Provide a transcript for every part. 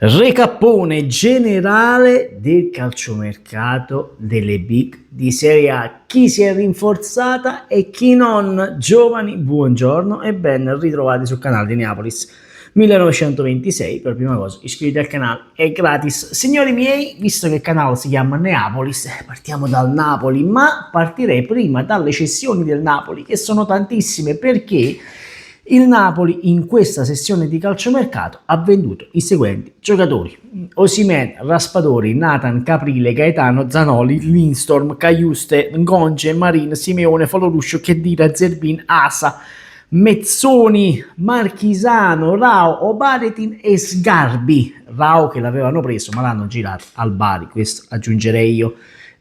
Recappone generale del calciomercato delle big di Serie A. Chi si è rinforzata e chi non. Giovani, buongiorno e ben ritrovati sul canale di Neapolis 1926. Per prima cosa iscrivetevi al canale, è gratis. Signori miei, visto che il canale si chiama Neapolis, partiamo dal Napoli, ma partirei prima dalle cessioni del Napoli, che sono tantissime, perché il Napoli in questa sessione di calciomercato ha venduto i seguenti giocatori: Osimhen, Raspadori, Nathan, Caprile, Gaetano, Zanoli, Lindstorm, Caiuste, Ngonge, Marin, Simeone, Foloruscio, Khedira, Zerbin, Asa, Mezzoni, Marchisano, Rao, Obaretin e Sgarbi. Rao che l'avevano preso ma l'hanno girato al Bari, questo aggiungerei io.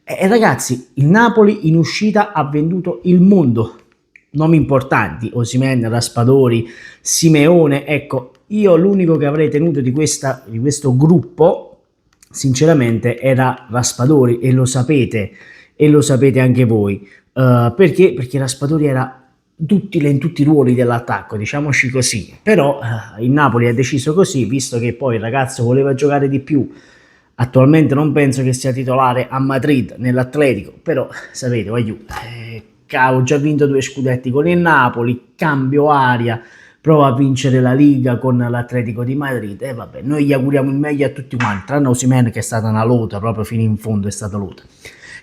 E ragazzi, il Napoli in uscita ha venduto il mondo. Nomi importanti: Osimhen, Raspadori, Simeone. Ecco, io l'unico che avrei tenuto di questo gruppo sinceramente era Raspadori, e lo sapete anche voi. Perché Raspadori era duttile in tutti i ruoli dell'attacco, diciamoci così. Però il Napoli ha deciso così, visto che poi il ragazzo voleva giocare di più. Attualmente non penso che sia titolare a Madrid nell'Atletico, però sapete, ho già vinto 2 scudetti con il Napoli, cambio aria, prova a vincere la Liga con l'Atletico di Madrid e vabbè, noi gli auguriamo il meglio a tutti quanti, tranne Osimhen che è stata una lota, proprio fino in fondo è stata lota.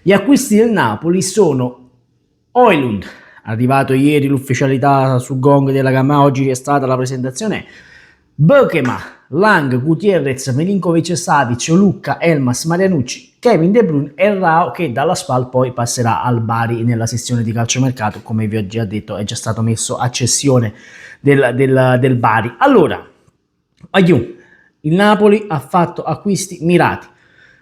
Gli acquisti del Napoli sono Højlund, arrivato ieri l'ufficialità su Gong della Gamma, oggi è stata la presentazione. Bokema, Lang, Gutierrez, Milinkovic-Savic, Lucca, Elmas, Marianucci, Kevin De Bruyne e Rao, che dalla Spal poi passerà al Bari nella sessione di calciomercato, come vi ho già detto è già stato messo a cessione del Bari. Allora, il Napoli ha fatto acquisti mirati.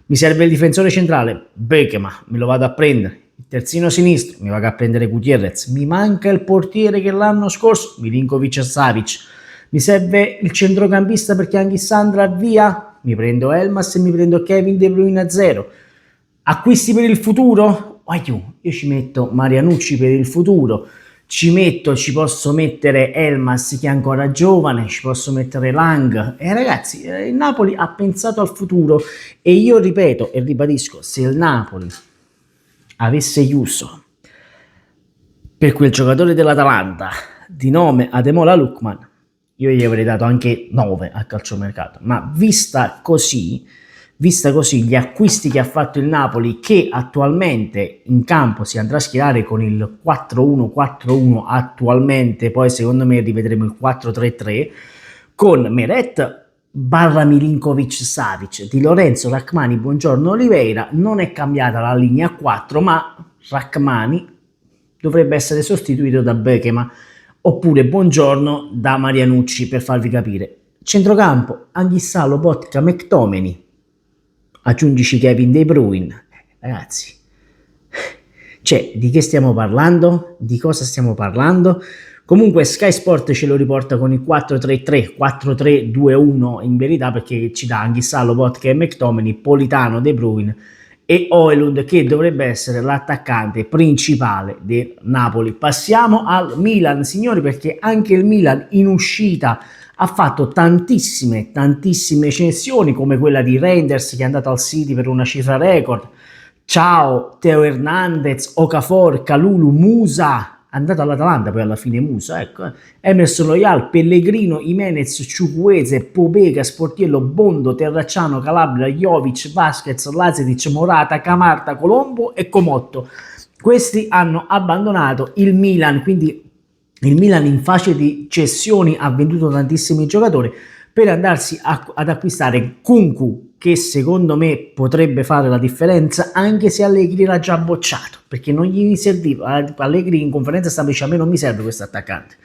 Mi serve il difensore centrale, Bokema, me lo vado a prendere. Il terzino sinistro, mi vado a prendere Gutierrez. Mi manca il portiere che l'anno scorso, Milinkovic-Savic. Mi serve il centrocampista perché anche Sandra via, mi prendo Elmas e mi prendo Kevin De Bruyne a 0. Acquisti per il futuro? Io ci metto Marianucci per il futuro, ci posso mettere Elmas che è ancora giovane, ci posso mettere Lang. E ragazzi, il Napoli ha pensato al futuro, e io ripeto e ribadisco, se il Napoli avesse chiuso per quel giocatore dell'Atalanta di nome Ademola Lookman, io gli avrei dato anche 9 al calciomercato, ma vista così gli acquisti che ha fatto il Napoli, che attualmente in campo si andrà a schierare con il 4-1-4-1 attualmente, poi secondo me rivedremo il 4-3-3 con Meret barra Milinkovic-Savic, Di Lorenzo, Rachmani, Buongiorno, Oliveira. Non è cambiata la linea 4, ma Rachmani dovrebbe essere sostituito da Bokema, oppure Buongiorno da Marianucci, per farvi capire. Centrocampo: Anghissà, Lobotka, McTominay, aggiungici Kevin De Bruyne. Ragazzi, cioè, di che stiamo parlando? Di cosa stiamo parlando? Comunque Sky Sport ce lo riporta con il 4-3-3, 4-3-2-1 in verità, perché ci dà Anghissà, Lobotka e McTominay, Politano, De Bruyne e Højlund, che dovrebbe essere l'attaccante principale del Napoli. Passiamo al Milan, signori, perché anche il Milan in uscita ha fatto tantissime cessioni, come quella di Reinders, che è andato al City per una cifra record. Ciao, Teo Hernandez, Okafor, Kalulu, Musa, andato all'Atalanta poi alla fine Musa, ecco. Emerson Royal, Pellegrino, Jimenez, Ciukwueze, Pobega, Sportiello, Bondo, Terracciano, Calabria, Jovic, Vasquez, Lazetic, Morata, Camarta, Colombo e Comotto. Questi hanno abbandonato il Milan, quindi il Milan in fase di cessioni ha venduto tantissimi giocatori per andarsi ad acquistare Kunku, che secondo me potrebbe fare la differenza, anche se Allegri l'ha già bocciato, perché non gli serviva. Allegri in conferenza stampa dice: a me non mi serve questo attaccante,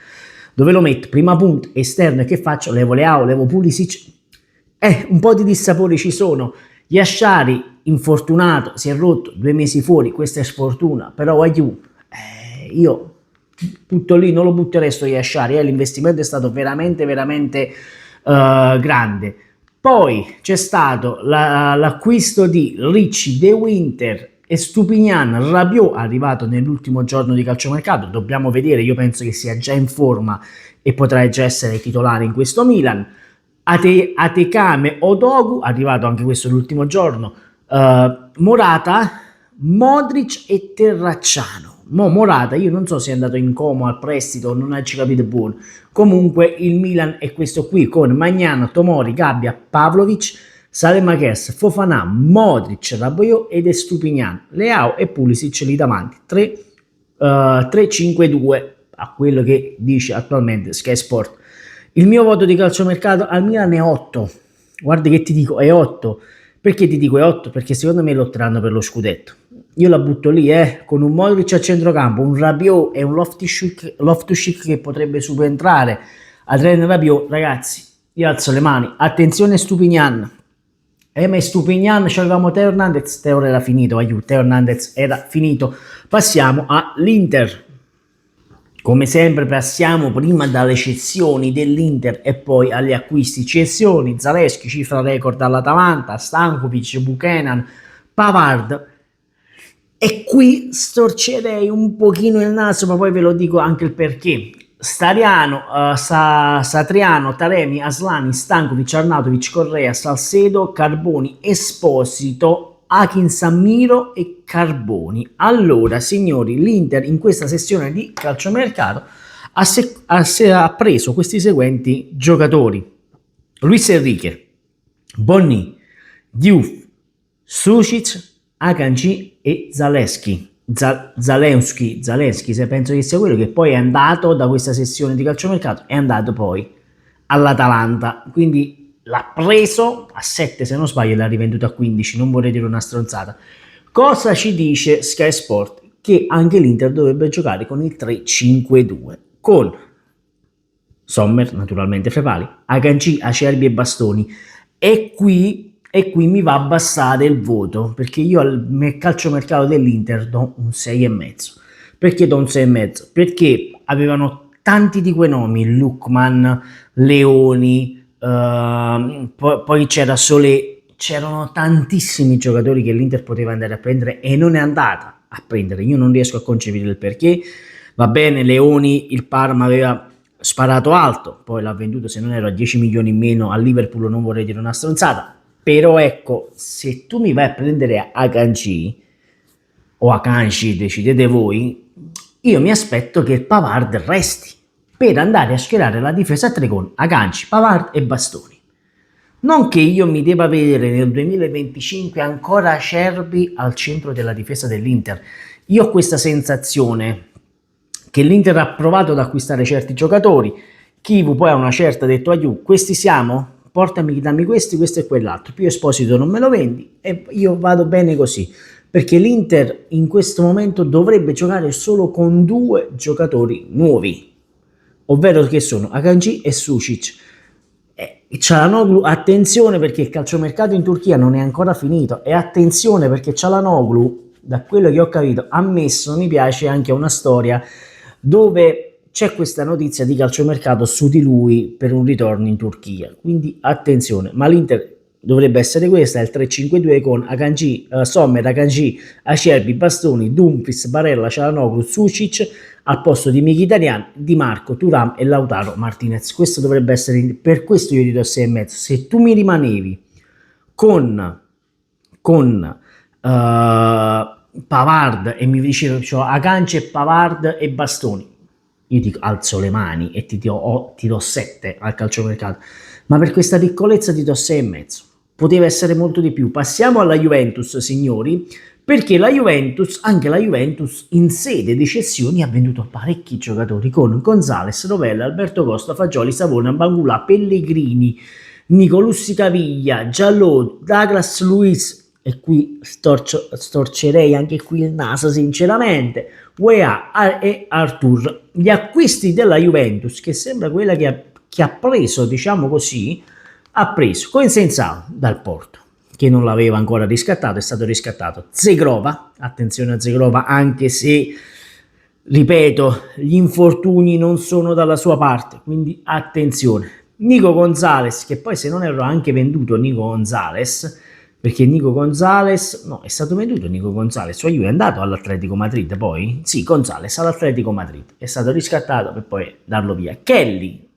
dove lo metto? Prima punta, esterno, e che faccio? Levo Leao, levo Pulisic? Un po' di dissapori ci sono. Yashari infortunato, si è rotto, 2 mesi fuori, questa è sfortuna, però io butto lì, non lo butterei sto Yashari, l'investimento è stato veramente grande. Poi c'è stato l'acquisto di Ricci, De Winter e Stupinian. Rabiot, arrivato nell'ultimo giorno di calciomercato, dobbiamo vedere, io penso che sia già in forma e potrà già essere titolare in questo Milan. Atekame Odogu, arrivato anche questo l'ultimo giorno, Morata, Modric e Terracciano. Morata, io non so se è andato in coma al prestito, non ci capite buono. Comunque il Milan è questo qui con Magnano, Tomori, Gabbia, Pavlovic, Saelemaekers, Fofana, Modric, Rabiot ed Estupinian, Leao e Pulisic lì davanti. 3-5-2 a quello che dice attualmente Sky Sport. Il mio voto di calciomercato al Milan è 8. Guarda che ti dico, è 8. Perché ti dico è 8? Perché secondo me lotteranno per lo scudetto. Io la butto lì, con un Modric a centrocampo, un Rabiot e un Loftus-Cheek che potrebbe subentrare a Adrien Rabiot. Ragazzi, io alzo le mani. Attenzione Stupinian. Ma Stupinian, c'avevamo Teo Hernandez, Teo era finito, aiuto, Teo Hernandez era finito. Passiamo all'Inter. Come sempre passiamo prima dalle cessioni dell'Inter e poi agli acquisti. Cessioni, Zalewski, cifra record all'Atalanta, Stankovic, Buchanan, Pavard. E qui storcerei un pochino il naso, ma poi ve lo dico anche il perché. Satriano, Taremi, Aslani, Stankovic, Arnautovic, Correa, Salcedo, Carboni, Esposito, Akin Sammiro e Carboni. Allora, signori, l'Inter in questa sessione di calciomercato ha preso questi seguenti giocatori: Luis Enrique, Bonni, Diouf, Sucic, Akanji e Zalewski, se penso che sia quello che poi è andato da questa sessione di calciomercato, è andato poi all'Atalanta, quindi l'ha preso a 7 se non sbaglio e l'ha rivenduto a 15, non vorrei dire una stronzata. Cosa ci dice Sky Sport? Che anche l'Inter dovrebbe giocare con il 3-5-2 con Sommer naturalmente fra i pali, Akanji, Acerbi e Bastoni, e qui mi va a abbassare il voto, perché io al calciomercato dell'Inter do un 6,5. Perché do un 6,5? Perché avevano tanti di quei nomi, Lookman, Leoni, poi c'era Solé, c'erano tantissimi giocatori che l'Inter poteva andare a prendere e non è andata a prendere. Io non riesco a concepire il perché. Va bene, Leoni, il Parma aveva sparato alto, poi l'ha venduto, se non ero, a 10 milioni in meno a Liverpool, non vorrei dire una stronzata. Però ecco, se tu mi vai a prendere Akanji o Akanji, decidete voi, io mi aspetto che il Pavard resti per andare a schierare la difesa a 3 con Akanji, Pavard e Bastoni. Non che io mi debba vedere nel 2025 ancora Acerbi al centro della difesa dell'Inter. Io ho questa sensazione che l'Inter ha provato ad acquistare certi giocatori, Kivu poi a una certa ha detto aiù, questi siamo? Dammi questi, questo e quell'altro, più Esposito non me lo vendi e io vado bene così, perché l'Inter in questo momento dovrebbe giocare solo con 2 giocatori nuovi, ovvero che sono Akanji e Sucic. Çalhanoğlu, attenzione perché il calciomercato in Turchia non è ancora finito, e attenzione perché Çalhanoğlu, da quello che ho capito, ha messo mi piace anche una storia dove c'è questa notizia di calciomercato su di lui per un ritorno in Turchia, quindi attenzione. Ma l'Inter dovrebbe essere questa, il 3-5-2 con Akanji, Sommer, Akanji, Acerbi, Bastoni, Dumfries, Barella, Çalhanoğlu, Sucic al posto di Mkhitaryan, Di Marco, Thuram e Lautaro Martinez. Questo dovrebbe essere, per questo io ti do 6,5. Se tu mi rimanevi con Pavard e mi dicevi Akanji, Pavard e Bastoni, io ti alzo le mani e ti do 7 al calciomercato, ma per questa piccolezza ti do 6,5. Poteva essere molto di più. Passiamo alla Juventus, signori, perché anche la Juventus in sede di cessioni ha venduto parecchi giocatori con Gonzales, Rovella, Alberto Costa, Fagioli, Savona, Bangula, Pellegrini, Nicolussi Caviglia, Giallò, Douglas Luiz, e qui storcerei anche qui il naso sinceramente, UEA e Artur. Gli acquisti della Juventus, che sembra quella che ha preso, diciamo così, ha preso Coensensao dal Porto, che non l'aveva ancora riscattato, è stato riscattato. Zegrova, attenzione a Zegrova, anche se, ripeto, gli infortuni non sono dalla sua parte, quindi attenzione. Nico Gonzalez, che poi se non ero anche venduto Nico Gonzalez, perché Nico Gonzalez, no, è stato venduto Nico Gonzalez, cioè lui è andato all'Atletico Madrid poi? Sì, Gonzalez all'Atletico Madrid, è stato riscattato per poi darlo via. Kelly,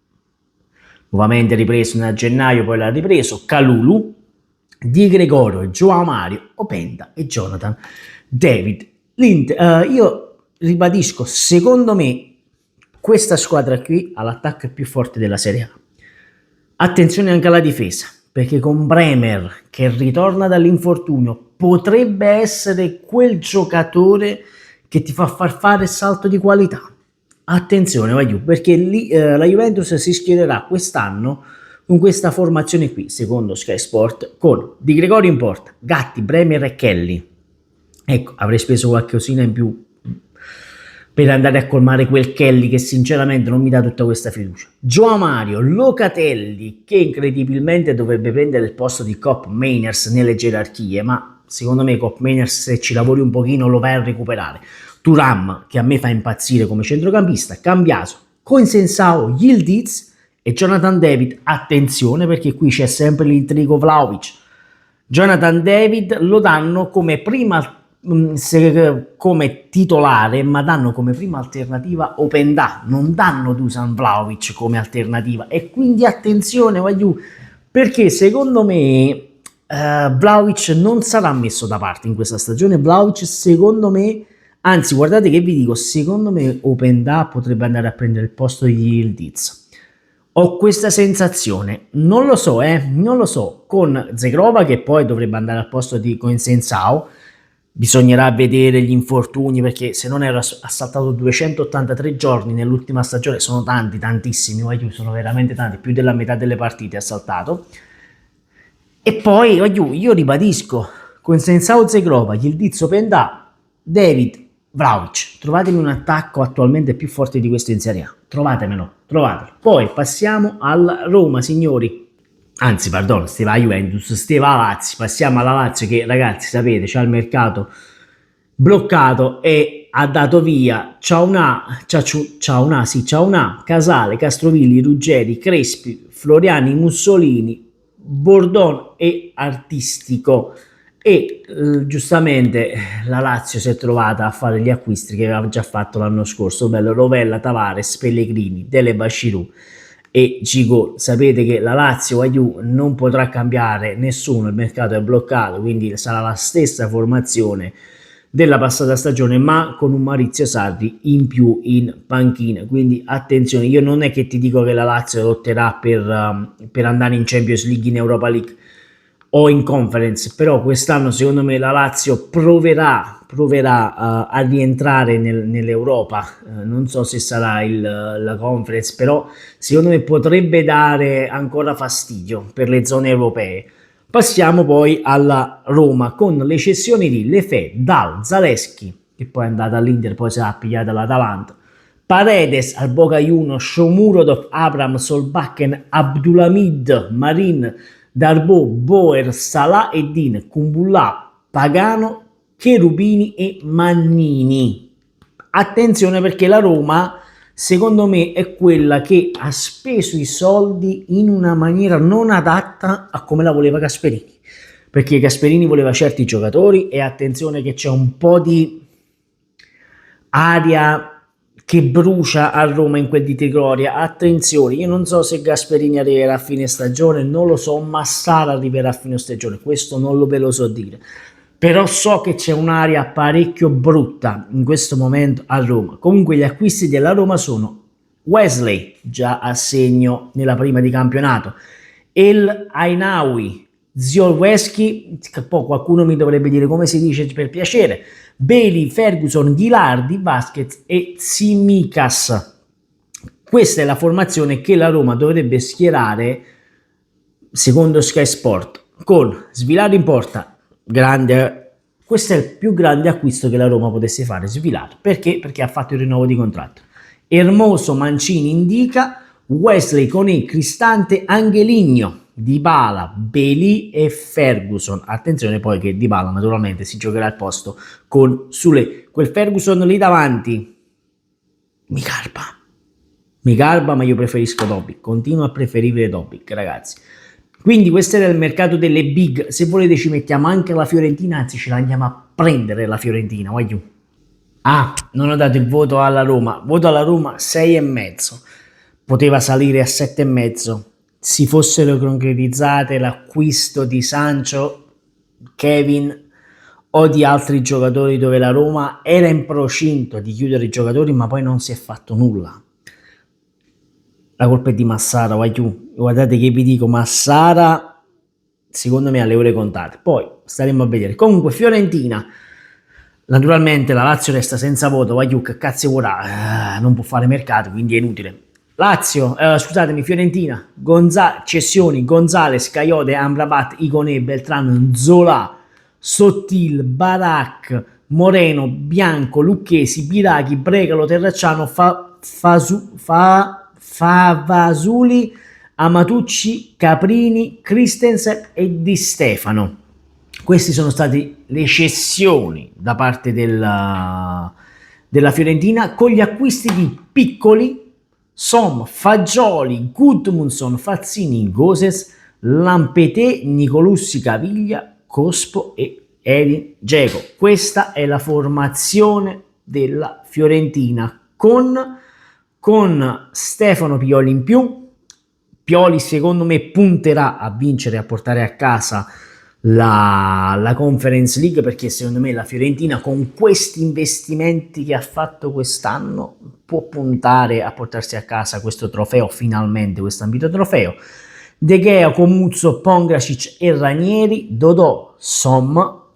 nuovamente ripreso nel gennaio, poi l'ha ripreso Kalulu, Di Gregorio, Joao Mario, Openda e Jonathan David. Io ribadisco, secondo me questa squadra qui ha l'attacco più forte della Serie A. Attenzione anche alla difesa, perché con Bremer che ritorna dall'infortunio potrebbe essere quel giocatore che ti fa far fare il salto di qualità. Attenzione, voglio, perché la Juventus si schiererà quest'anno con questa formazione qui, secondo Sky Sport, con Di Gregorio in porta, Gatti, Bremer e Kelly. Ecco, avrei speso qualche cosina in più per andare a colmare quel Kelly che sinceramente non mi dà tutta questa fiducia. Joao Mario, Locatelli, che incredibilmente dovrebbe prendere il posto di Cop Mainers nelle gerarchie, ma secondo me Cop Mainers, se ci lavori un pochino, lo vai a recuperare. Thuram, che a me fa impazzire come centrocampista, Cambiaso, Coinsensao, Yildiz e Jonathan David. Attenzione, perché qui c'è sempre l'intrigo Vlahovic. Jonathan David lo danno come prima come titolare, ma danno come prima alternativa Openda, non danno Dusan Vlahovic come alternativa, e quindi attenzione, perché secondo me Vlahovic non sarà messo da parte in questa stagione. Vlahovic, secondo me, anzi guardate che vi dico, secondo me Openda potrebbe andare a prendere il posto di Yildiz. Ho questa sensazione, non lo so, con Zegrova che poi dovrebbe andare al posto di Coinsensao. Bisognerà vedere gli infortuni, perché se non ero, ha saltato 283 giorni nell'ultima stagione, sono tantissimi, sono veramente tanti, più della metà delle partite ha saltato. E poi io ribadisco, Coinsensao, Zegrova, Yildiz, Openda, David, Vlahovic, trovatemi un attacco attualmente più forte di questo in Serie A, trovatelo. Poi passiamo alla Roma, signori. Anzi, perdono, stava a Juventus, stava a Lazio. Passiamo alla Lazio che, ragazzi, sapete, c'ha il mercato bloccato e ha dato via Ciauna, Casale, Castrovilli, Ruggeri, Crespi, Floriani, Mussolini, Bordon e Artistico. E giustamente la Lazio si è trovata a fare gli acquisti che aveva già fatto l'anno scorso, ovvero Rovella, Tavares, Pellegrini, Dele Bashiru e Gigo. Sapete che la Lazio non potrà cambiare nessuno, il mercato è bloccato, quindi sarà la stessa formazione della passata stagione, ma con un Maurizio Sarri in più in panchina. Quindi attenzione, io non è che ti dico che la Lazio lotterà per andare in Champions League, in Europa League o in Conference, però quest'anno secondo me la Lazio proverà a rientrare nell'Europa. Non so se sarà la Conference, però secondo me potrebbe dare ancora fastidio per le zone europee. Passiamo poi alla Roma con le cessioni di Lefebvre, Dal, Zaleschi, che poi è andata all'Inter, poi si è pigliata l'Atalanta, Paredes al Boca Juniors, Shomurodov, Abram, Solbakken, Abdulhamid, Marin, Darboe, Boer, Salah e Din, Kumbulla, Pagano, Cherubini e Mannini. Attenzione, perché la Roma secondo me è quella che ha speso i soldi in una maniera non adatta a come la voleva Gasperini, perché Gasperini voleva certi giocatori, e attenzione che c'è un po' di aria che brucia a Roma in quel di Trigoria. Attenzione, io non so se Gasperini arriverà a fine stagione, non lo so, ma Sala arriverà a fine stagione, questo non ve lo so dire, però so che c'è un'area parecchio brutta in questo momento a Roma. Comunque gli acquisti della Roma sono Wesley, già a segno nella prima di campionato, El Ainaoui, Ziolweski, poi qualcuno mi dovrebbe dire come si dice per piacere, Bailey, Ferguson, Ghilardi, Vasquez e Tsimikas. Questa è la formazione che la Roma dovrebbe schierare secondo Sky Sport, con Svilaro in porta, grande, questo è il più grande acquisto che la Roma potesse fare, Svilaro. Perché? Perché ha fatto il rinnovo di contratto. Hermoso, Mancini, Indica, Wesley, Conè, Cristante, Angeligno, Dybala, Bailey e Ferguson. Attenzione poi che Dybala naturalmente si giocherà al posto con Sule. Quel Ferguson lì davanti mi garba, ma io preferisco Dobbik, continuo a preferire Dobbik, ragazzi. Quindi questo era il mercato delle big. Se volete ci mettiamo anche la Fiorentina, anzi ce la andiamo a prendere la Fiorentina, voglio. Non ho dato il voto alla Roma, voto alla Roma 6,5, poteva salire a 7,5, si fossero concretizzate l'acquisto di Sancho, Kevin o di altri giocatori, dove la Roma era in procinto di chiudere i giocatori ma poi non si è fatto nulla. La colpa è di Massara, guardate che vi dico, Massara secondo me ha le ore contate, poi staremo a vedere. Comunque Fiorentina, naturalmente la Lazio resta senza voto, che cazzo vorrà, non può fare mercato, quindi è inutile. Lazio, Fiorentina, cessioni, Gonzales, Coyote, Amrabat, Iconè, Beltrán, Zola, Sottil, Barak, Moreno, Bianco, Lucchesi, Biraghi, Bregalo, Terracciano, Favasuli, Amatucci, Caprini, Christensen e Di Stefano. Queste sono state le cessioni da parte della Fiorentina, con gli acquisti di piccoli Fagioli, Gudmundsson, Fazzini, Goses, Lampeté, Nicolussi, Caviglia, Cospo e Edin Dzeko. Questa è la formazione della Fiorentina con Stefano Pioli in più. Pioli secondo me punterà a vincere, a portare a casa la Conference League, perché secondo me la Fiorentina con questi investimenti che ha fatto quest'anno può puntare a portarsi a casa questo trofeo, finalmente questo ambito trofeo. De Gea, Comuzzo, Pongracic e Ranieri, Dodò,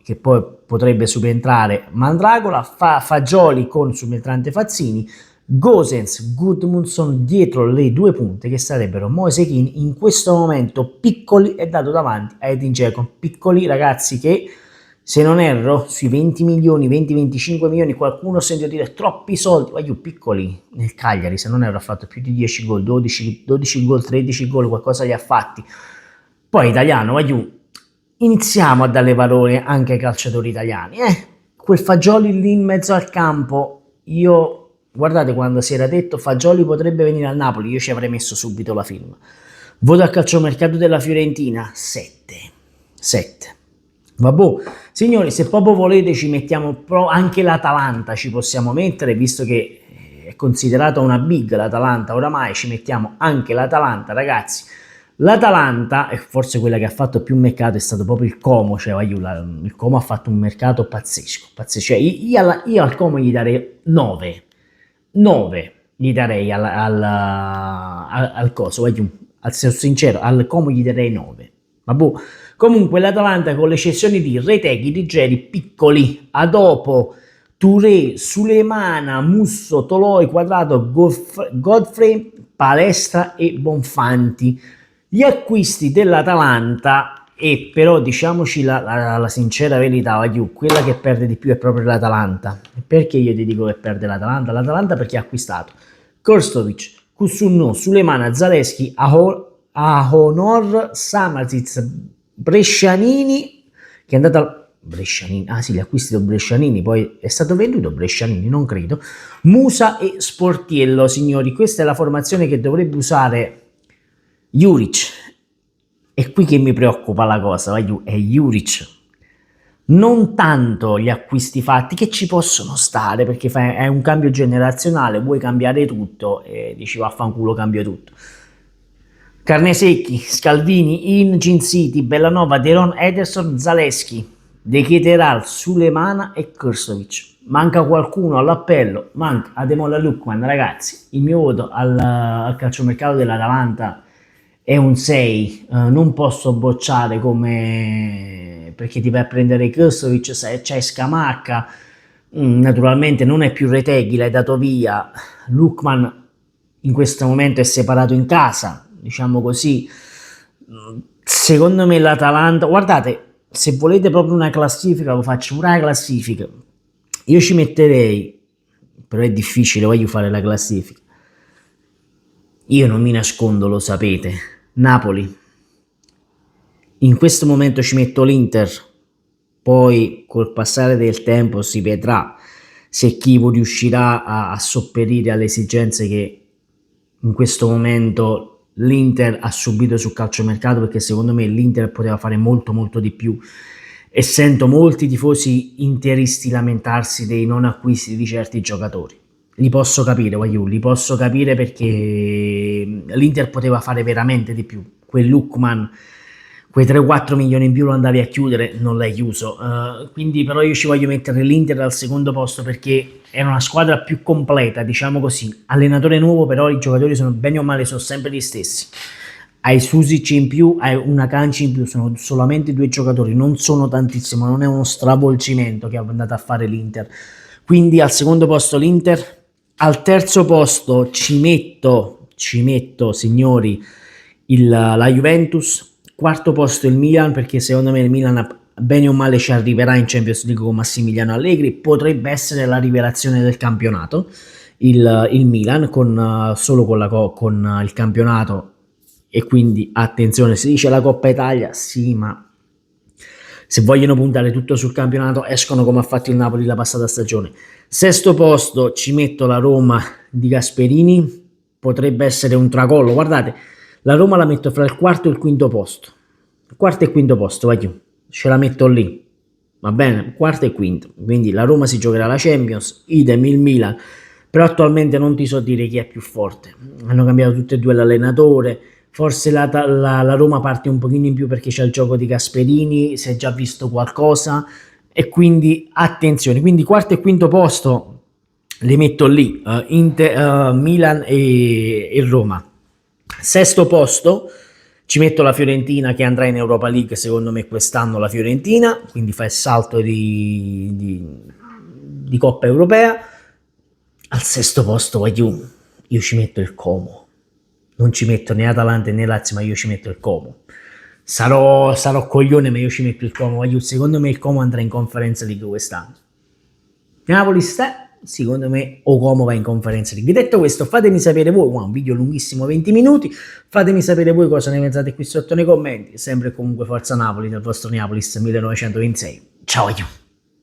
che poi potrebbe subentrare Mandragola, Fagioli con subentrante Fazzini, Gosens, Gudmundsson dietro le due punte che sarebbero Moise Kean, in questo momento piccoli e dato davanti a Edin Dzeko. Piccoli ragazzi che, se non erro, sui 20 milioni, 20-25 milioni, qualcuno ho sentito dire troppi soldi, piccoli nel Cagliari, se non erro ha fatto più di 10 gol, 12 gol, 13 gol, qualcosa li ha fatti. Poi italiano, iniziamo a dare valore anche ai calciatori italiani, quel Fagioli lì in mezzo al campo, guardate, quando si era detto Fagioli potrebbe venire al Napoli, io ci avrei messo subito la firma. Voto al calciomercato della Fiorentina 7. Vabbè, signori, se proprio volete ci mettiamo anche l'Atalanta, ci possiamo mettere, visto che è considerata una big l'Atalanta oramai, ci mettiamo anche l'Atalanta, ragazzi. L'Atalanta è forse quella che ha fatto più mercato, è stato proprio il Como, il Como ha fatto un mercato pazzesco. Cioè, io al Como gli darei 9 gli darei al coso, al ser sincero, al Como gli darei 9. Vabbè. Comunque l'Atalanta, con le cessioni di Retegui, di Geri, piccoli, a dopo Touré, Sulemana, Musso, Toloi, Quadrato, Godfrey, Palestra e Bonfanti. Gli acquisti dell'Atalanta, e però diciamoci la sincera verità, quella che perde di più è proprio l'Atalanta. Perché io ti dico che perde l'Atalanta? L'Atalanta perché ha acquistato Krstovic, Kusunno, Sulemana, Zaleschi, Ahonor, Samasic, Brescianini, che è andato al Brescianini, gli acquisti del Brescianini, poi è stato venduto Brescianini, non credo, Musa e Sportiello, signori. Questa è la formazione che dovrebbe usare Juric. È qui che mi preoccupa la cosa, è Juric. Non tanto gli acquisti fatti, che ci possono stare, perché è un cambio generazionale, vuoi cambiare tutto e dici vaffanculo, cambio tutto. Carnesecchi, Scalvini, Gin City, Bellanova, Deron, Ederson, Zaleschi, De Keteral, Sulemana e Krstovic. Manca qualcuno all'appello, manca Ademola Lookman, ragazzi. Il mio voto al calciomercato dell'Atalanta è un 6, non posso bocciare perché ti vai a prendere Krstovic, c'è Scamacca, naturalmente non è più Retegui, l'hai dato via, Lookman in questo momento è separato in casa, diciamo così. Secondo me l'Atalanta, guardate, se volete proprio una classifica, lo faccio una classifica, io ci metterei, però è difficile, voglio fare la classifica, io non mi nascondo, lo sapete, Napoli, in questo momento ci metto l'Inter, poi col passare del tempo si vedrà se Chievo riuscirà a sopperire alle esigenze che in questo momento l'Inter ha subito sul calciomercato, perché secondo me l'Inter poteva fare molto di più, e sento molti tifosi interisti lamentarsi dei non acquisti di certi giocatori. Li posso capire, perché l'Inter poteva fare veramente di più. quel Lookman, quei 3-4 milioni in più lo andavi a chiudere, non l'hai chiuso. Quindi però io ci voglio mettere l'Inter al secondo posto perché è una squadra più completa, diciamo così. Allenatore nuovo, però i giocatori sono bene o male, sono sempre gli stessi. Hai Susic in più, hai una Canci in più, sono solamente 2 giocatori, non sono tantissimo, non è uno stravolgimento che è andato a fare l'Inter. Quindi al secondo posto l'Inter, al terzo posto ci metto signori, la Juventus, quarto posto il Milan, perché secondo me il Milan bene o male ci arriverà in Champions League con Massimiliano Allegri, potrebbe essere la rivelazione del campionato, il Milan, solo con il campionato. E quindi attenzione, si dice la Coppa Italia, sì, ma se vogliono puntare tutto sul campionato escono come ha fatto il Napoli la passata stagione. Sesto posto ci metto la Roma di Gasperini, potrebbe essere un tracollo. Guardate, la Roma la metto fra il quarto e il quinto posto. Quarto e quinto posto, vai giù, ce la metto lì, va bene, quarto e quinto. Quindi la Roma si giocherà la Champions, idem il Milan, però attualmente non ti so dire chi è più forte. Hanno cambiato tutte e due l'allenatore. Forse la Roma parte un pochino in più perché c'è il gioco di Gasperini, si è già visto qualcosa e quindi attenzione. Quindi quarto e quinto posto li metto lì, Milan e Roma. Sesto posto ci metto la Fiorentina che andrà in Europa League, secondo me quest'anno la Fiorentina, quindi fa il salto di Coppa Europea. Al sesto posto io ci metto il Como. Non ci metto né Atalanta né Lazio, ma io ci metto il Como. Sarò coglione, ma io ci metto il Como. Secondo me il Como andrà in Conference League quest'anno. Napoli secondo me o Como va in Conference League. Detto questo, fatemi sapere voi, un video lunghissimo, 20 minuti, fatemi sapere voi cosa ne pensate qui sotto nei commenti. Sempre e comunque forza Napoli, dal vostro Neapolis 1926. Ciao!